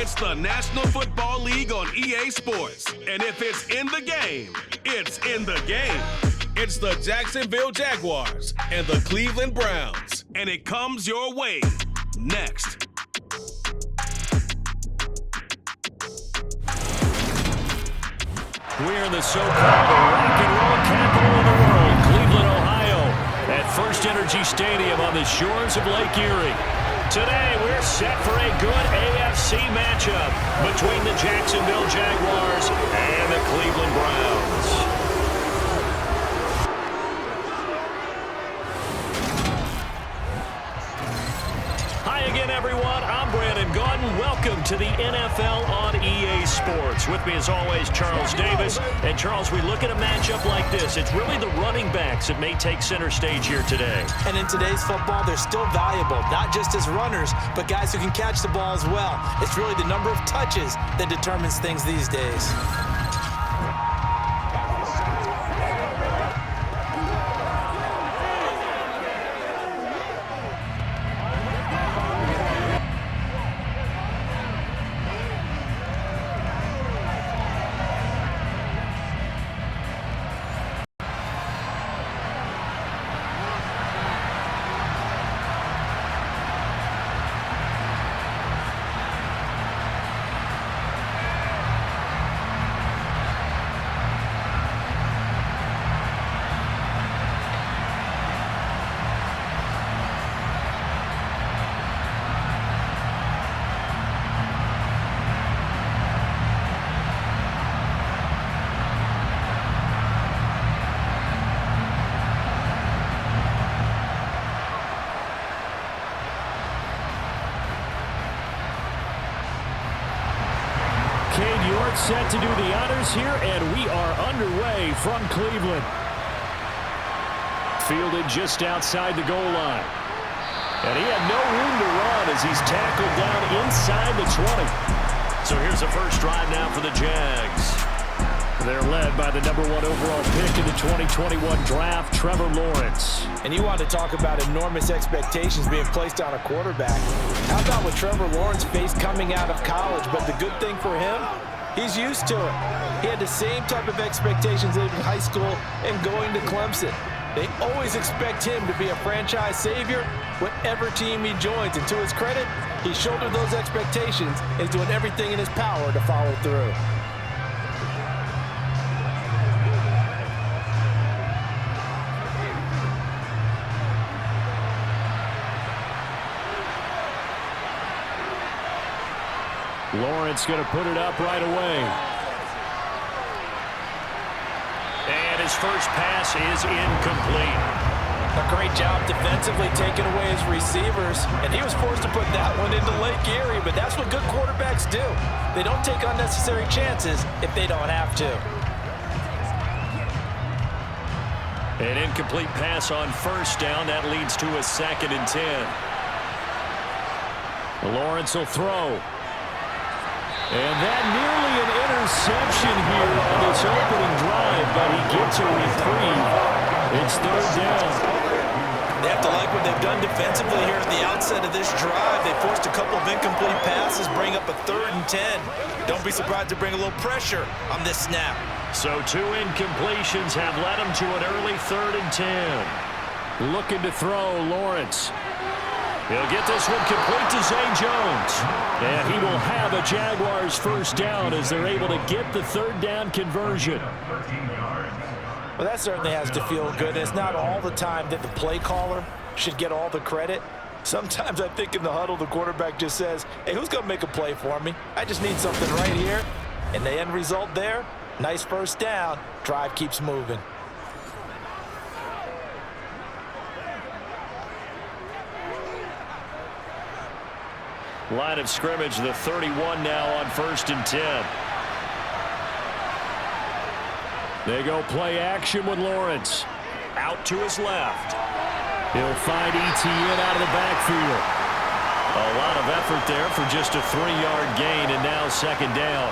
It's the National Football League on EA Sports. And if it's in the game, it's in the game. It's the Jacksonville Jaguars and the Cleveland Browns. And it comes your way next. We're in the so-called rock and roll capital of the world, Cleveland, Ohio, at First Energy Stadium on the shores of Lake Erie. Today, we're set for a good AFC matchup between the Jacksonville Jaguars and the Cleveland Browns. Hi again, everyone. I'm Brandon Gaudin. Welcome to the NFL on EA Sports. With me, as always, Charles Davis. And, Charles, we look at a matchup like this. It's really the running backs that may take center stage here today. And in today's football, they're still valuable, not just as runners, but guys who can catch the ball as well. It's really the number of touches that determines things these days. Set to do the honors here, and we are underway from Cleveland. Fielded just outside the goal line. And he had no room to run as he's tackled down inside the 20. So here's the first drive now for the Jags. They're led by the #1 overall pick in the 2021 draft, Trevor Lawrence. And you want to talk about enormous expectations being placed on a quarterback. How about what Trevor Lawrence faced coming out of college? But the good thing for him, he's used to it. He had the same type of expectations in high school and going to Clemson. They always expect him to be a franchise savior, whatever team he joins. And to his credit, he shouldered those expectations and is doing everything in his power to follow through. Lawrence going to put it up right away. And his first pass is incomplete. A great job defensively taking away his receivers, and he was forced to put that one into Lake Erie, but that's what good quarterbacks do. They don't take unnecessary chances if they don't have to. An incomplete pass on first down. That leads to a 2nd and 10. Lawrence will throw. And that nearly an interception here on this opening drive, but he gets a reprieve. It's 3rd down. They have to like what they've done defensively here at the outset of this drive. They forced a couple of incomplete passes, bring up a 3rd and 10. Don't be surprised to bring a little pressure on this snap. So 2 incompletions have led him to an early 3rd and 10. Looking to throw, Lawrence. He'll get this one complete to Zay Jones. And he will have a Jaguars first down as they're able to get the 3rd down conversion. Well, that certainly has to feel good. It's not all the time that the play caller should get all the credit. Sometimes I think in the huddle, the quarterback just says, hey, who's going to make a play for me? I just need something right here. And the end result there, nice first down. Drive keeps moving. Line of scrimmage, the 31 now on 1st and 10. They go play action with Lawrence. Out to his left. He'll find ETN out of the backfield. A lot of effort there for just a 3-yard gain, and now 2nd down.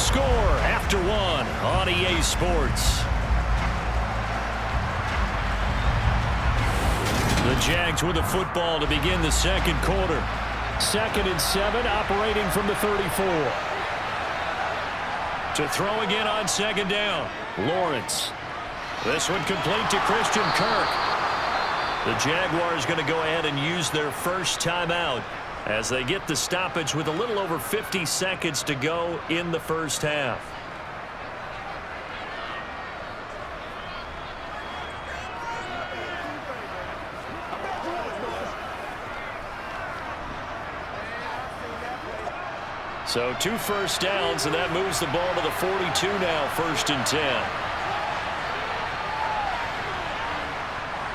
score after one on EA Sports. The Jags with the football to begin the second quarter. 2nd and 7, operating from the 34. To throw again on 2nd down. Lawrence. This one complete to Christian Kirk. The Jaguars going to go ahead and use their first timeout as they get the stoppage with a little over 50 seconds to go in the first half. So 2 first downs, and that moves the ball to the 42 now, 1st and 10.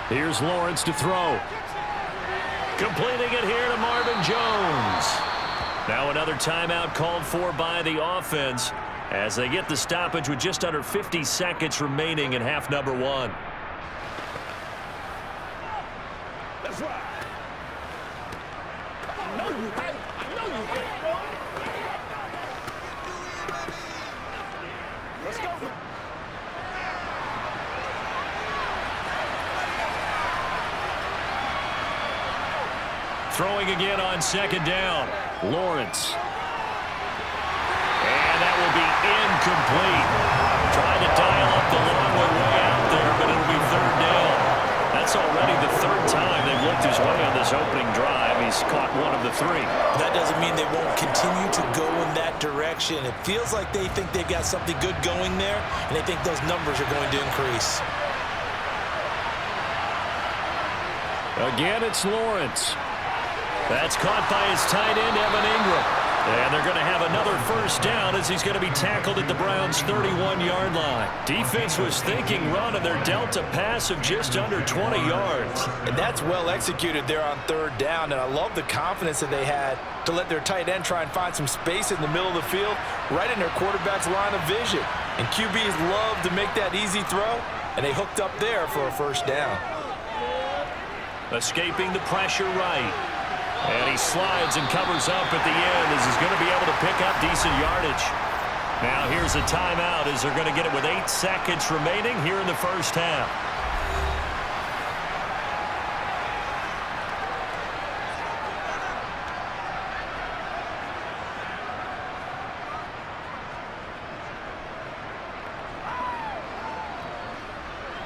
Here's Lawrence to throw. Completing it here to Marvin Jones. Now another timeout called for by the offense as they get the stoppage with just under 50 seconds remaining in half number 1. That's right. I know you right. I know you right. Let's go. Throwing again on 2nd down. Lawrence. And that will be incomplete. Trying to dial up the long way out there, but it'll be 3rd down. That's already the 3rd time they've looked his way on this opening drive. He's caught 1 of the 3. That doesn't mean they won't continue to go in that direction. It feels like they think they've got something good going there, and they think those numbers are going to increase. Again, it's Lawrence. That's caught by his tight end, Evan Ingram. And they're going to have another first down as he's going to be tackled at the Browns' 31-yard line. Defense was thinking run, and they're dealt a pass of just under 20 yards. And that's well executed there on 3rd down, and I love the confidence that they had to let their tight end try and find some space in the middle of the field, right in their quarterback's line of vision. And QBs love to make that easy throw, and they hooked up there for a first down. Escaping the pressure right. And he slides and covers up at the end as he's going to be able to pick up decent yardage. Now here's a timeout as they're going to get it with 8 seconds remaining here in the first half.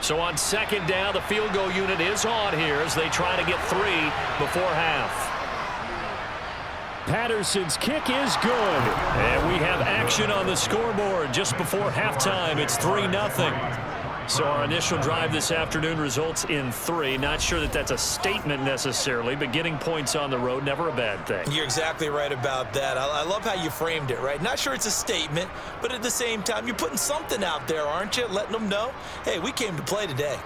So on 2nd down, the field goal unit is on here as they try to get 3 before half. Patterson's kick is good. And we have action on the scoreboard just before halftime. It's 3-0. So our initial drive this afternoon results in 3. Not sure that that's a statement necessarily, but getting points on the road, never a bad thing. You're exactly right about that. I love how you framed it, right? Not sure it's a statement, but at the same time, you're putting something out there, aren't you? Letting them know, hey, we came to play today.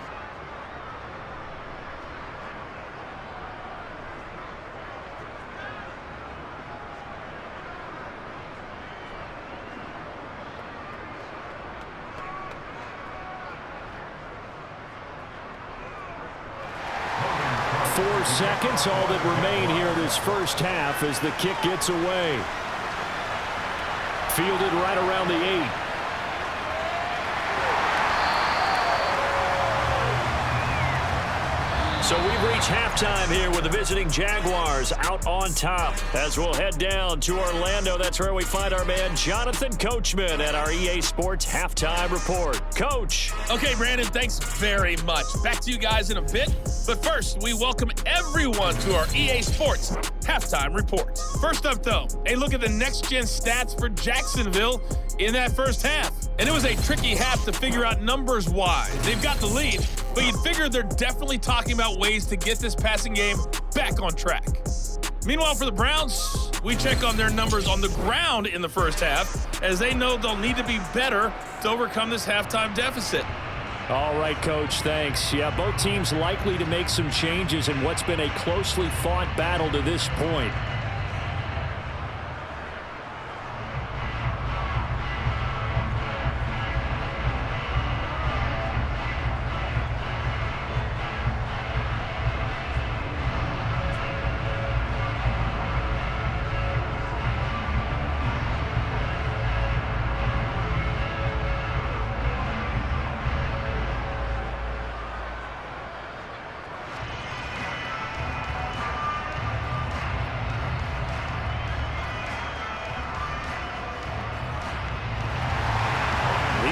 Seconds, all that remain here in this first half as the kick gets away. Fielded right around the 8. So we've reached halftime here with the visiting Jaguars out on top. As we'll head down to Orlando, that's where we find our man Jonathan Coachman at our EA Sports Halftime Report. Coach. Okay, Brandon, thanks very much. Back to you guys in a bit. But first, we welcome everyone to our EA Sports Halftime Report. First up, though, a look at the next-gen stats for Jacksonville in that first half. And it was a tricky half to figure out numbers-wise. They've got the lead, but you'd figure they're definitely talking about ways to get this passing game back on track. Meanwhile, for the Browns, we check on their numbers on the ground in the first half, as they know they'll need to be better to overcome this halftime deficit. All right, Coach, thanks. Yeah, both teams likely to make some changes in what's been a closely fought battle to this point.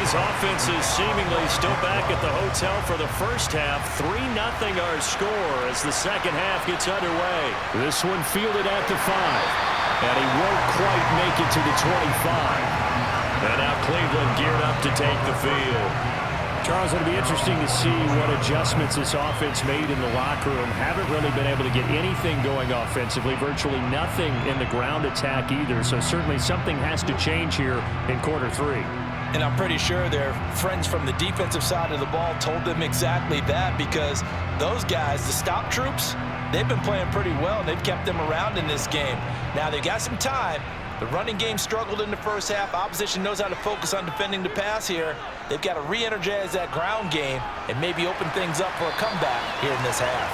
these offenses seemingly still back at the hotel for the first half. 3-0 our score as the second half gets underway. This one fielded at the 5. And he won't quite make it to the 25. And now Cleveland geared up to take the field. Charles, it'll be interesting to see what adjustments this offense made in the locker room. Haven't really been able to get anything going offensively, virtually nothing in the ground attack either. So certainly something has to change here in quarter 3. And I'm pretty sure their friends from the defensive side of the ball told them exactly that, because those guys, the stop troops, they've been playing pretty well. They've kept them around in this game. Now they've got some time. The running game struggled in the first half. Opposition knows how to focus on defending the pass here. They've got to re-energize that ground game and maybe open things up for a comeback here in this half.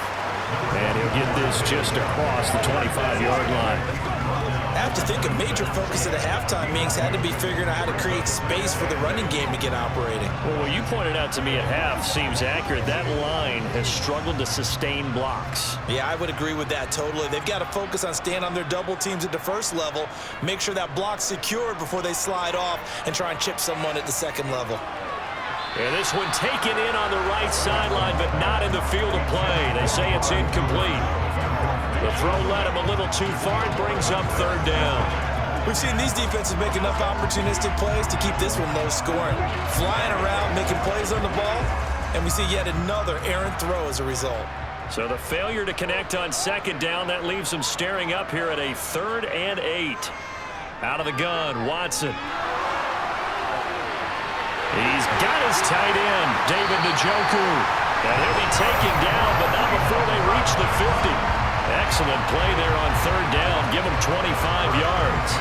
And he'll get this just across the 25-yard line. I have to think a major focus of the halftime meetings had to be figuring out how to create space for the running game to get operating. Well, what you pointed out to me at half seems accurate. That line has struggled to sustain blocks. Yeah, I would agree with that totally. They've got to focus on staying on their double teams at the first level, make sure that block's secured before they slide off and try and chip someone at the second level. And this one taken in on the right sideline, but not in the field of play. They say it's incomplete. The throw led him a little too far and brings up third down. We've seen these defenses make enough opportunistic plays to keep this one low scoring. Flying around, making plays on the ball, and we see yet another errant throw as a result. So the failure to connect on second down, that leaves them staring up here at a 3rd and 8. Out of the gun, Watson. He's got his tight end, David Njoku. And he'll be taken down, but not before they reach the 50. Excellent play there on third down. Give him 25 yards.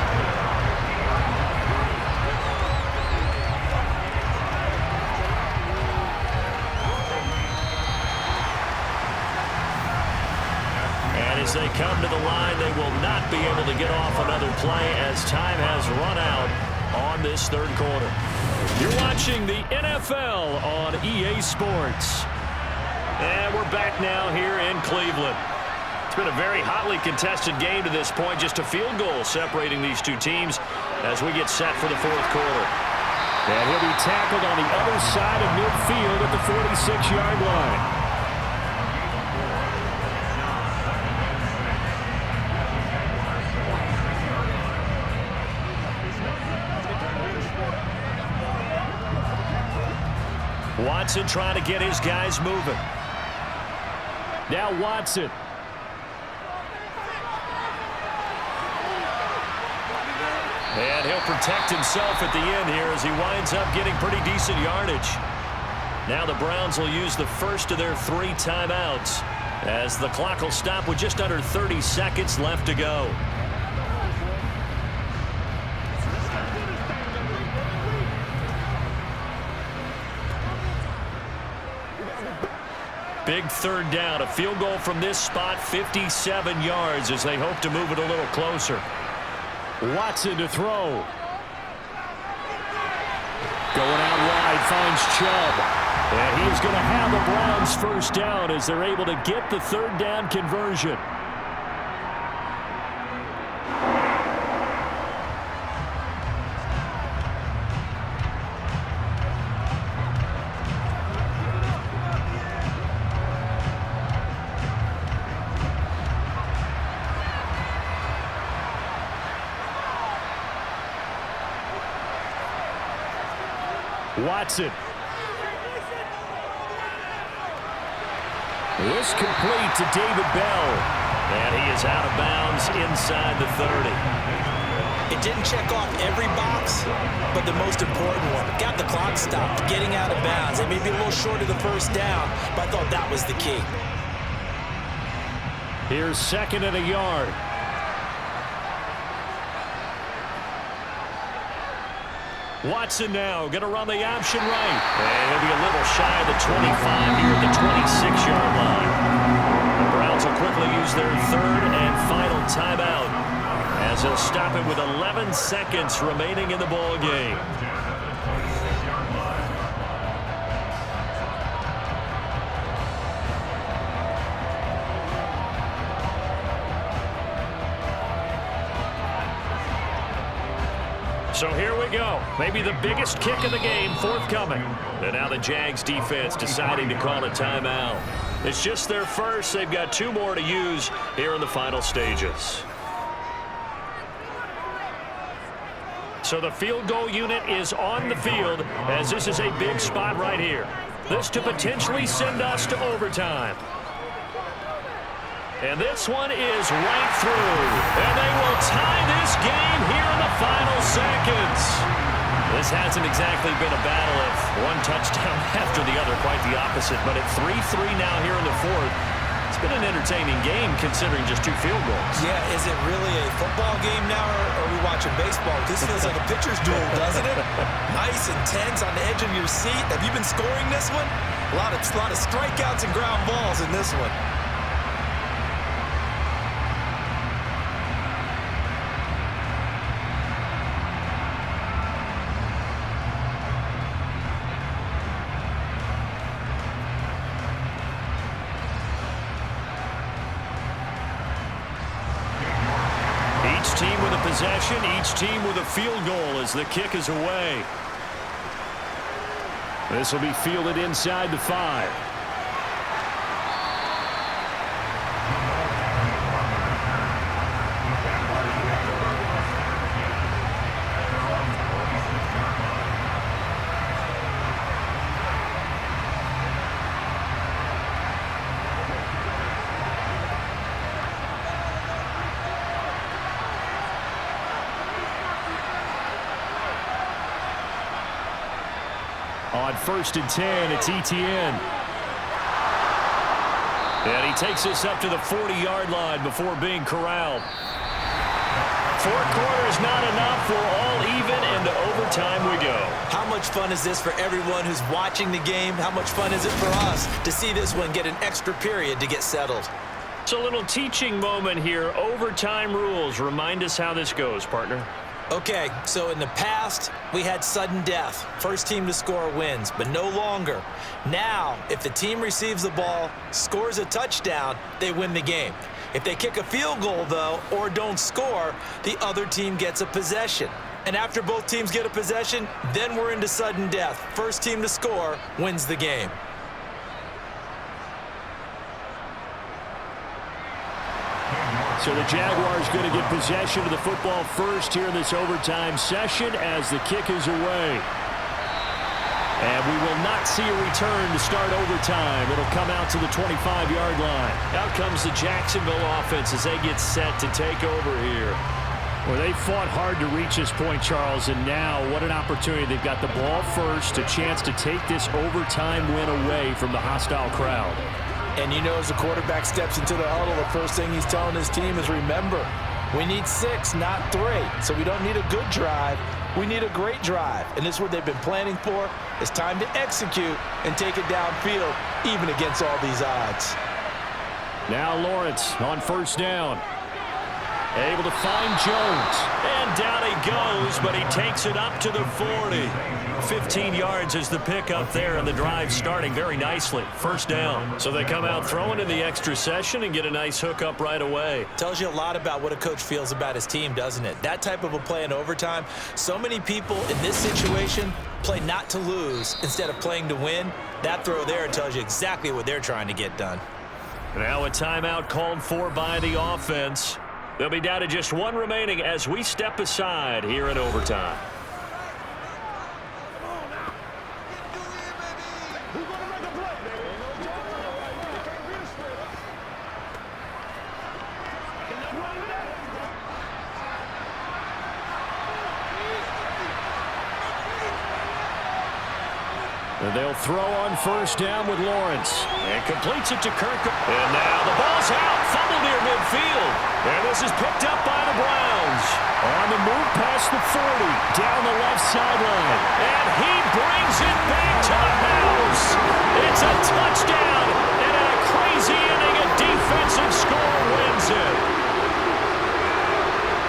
And as they come to the line, they will not be able to get off another play as time has run out on this third quarter. You're watching the NFL on EA Sports. And we're back now here in Cleveland. It's been a very hotly contested game to this point. Just a field goal separating these two teams as we get set for the fourth quarter. And he'll be tackled on the other side of midfield at the 46-yard line. Watson trying to get his guys moving. Now Watson. And he'll protect himself at the end here as he winds up getting pretty decent yardage. Now the Browns will use the first of their 3 timeouts as the clock will stop with just under 30 seconds left to go. Big third down. A field goal from this spot, 57 yards as they hope to move it a little closer. Watson to throw. Going out wide, finds Chubb. And he's going to have the Browns first down as they're able to get the third down conversion. Watson. This complete to David Bell. And he is out of bounds inside the 30. It didn't check off every box, but the most important one. Got the clock stopped, getting out of bounds. It may be a little short of the first down, but I thought that was the key. Here's 2nd and a yard. Watson now going to run the option right. And he'll be a little shy of the 25 here at the 26-yard line. The Browns will quickly use their 3rd and final timeout as they'll stop it with 11 seconds remaining in the ball game. So here we go. Maybe the biggest kick of the game forthcoming. And now the Jags defense deciding to call a timeout. It's just their first. They've got 2 more to use here in the final stages. So the field goal unit is on the field as this is a big spot right here. This to potentially send us to overtime. And this one is right through. And they will tie this game here in the final seconds. This hasn't exactly been a battle of one touchdown after the other, quite the opposite. But at 3-3 now here in the fourth, it's been an entertaining game considering just 2 field goals. Yeah, is it really a football game now, or are we watching baseball? This feels like a pitcher's duel, doesn't it? Nice, intense, on the edge of your seat. Have you been scoring this one? A lot of strikeouts and ground balls in this one. Each team with a possession, each team with a field goal as the kick is away. This will be fielded inside the 5. On 1st and 10, it's ETN. And he takes us up to the 40-yard line before being corralled. 4 quarters not enough. We're all even, and to overtime we go. How much fun is this for everyone who's watching the game? How much fun is it for us to see this one get an extra period to get settled? It's a little teaching moment here. Overtime rules. Remind us how this goes, partner. Okay, so in the past, we had sudden death. First team to score wins, but no longer. Now, if the team receives the ball, scores a touchdown, they win the game. If they kick a field goal, though, or don't score, the other team gets a possession. And after both teams get a possession, then we're into sudden death. First team to score wins the game. So the Jaguars going to get possession of the football first here in this overtime session as the kick is away. And we will not see a return to start overtime. It'll come out to the 25-yard line. Out comes the Jacksonville offense as they get set to take over here. Well, they fought hard to reach this point, Charles, and now what an opportunity. They've got the ball first, a chance to take this overtime win away from the hostile crowd. And you know, as the quarterback steps into the huddle, the first thing he's telling his team is, remember, we need 6, not 3. So we don't need a good drive. We need a great drive. And this is what they've been planning for. It's time to execute and take it downfield, even against all these odds. Now Lawrence on 1st down. Able to find Jones. And down he goes, but he takes it up to the 40. 15 yards is the pickup there, and the drive starting very nicely. 1st down. So they come out throwing in the extra session and get a nice hookup right away. Tells you a lot about what a coach feels about his team, doesn't it? That type of a play in overtime. So many people in this situation play not to lose instead of playing to win. That throw there tells you exactly what they're trying to get done. Now a timeout called for by the offense. They'll be down to just 1 remaining as we step aside here in overtime. And they'll throw on 1st down with Lawrence. And completes it to Kirk. And now the ball's out. Fumble near midfield. And this is picked up by the Browns. On the move past the 40. Down the left sideline. And he brings it back to the house. It's a touchdown. And in a crazy inning, a defensive score wins it.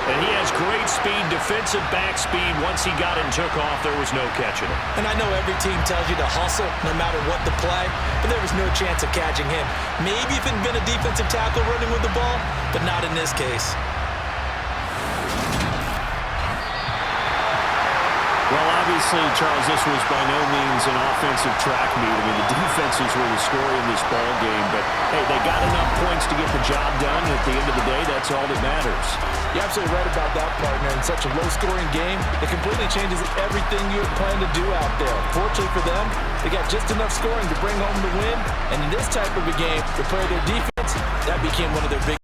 And he has great speed, defensive back speed. Once he got it and took off, there was no catching him. And I know every team tells you to hustle no matter what the play, but there was no chance of catching him. Maybe if it had been a defensive tackle running with the ball, but not in this case. Well, obviously, Charles, this was by no means an offensive track meet. I mean, the defenses were the story in this ball game, but hey, they got enough points to get the job done. At the end of the day, that's all that matters. You're absolutely right about that, partner. In such a low-scoring game, it completely changes everything you had planned to do out there. Fortunately for them, they got just enough scoring to bring home the win, and in this type of a game, to play their defense, that became one of their big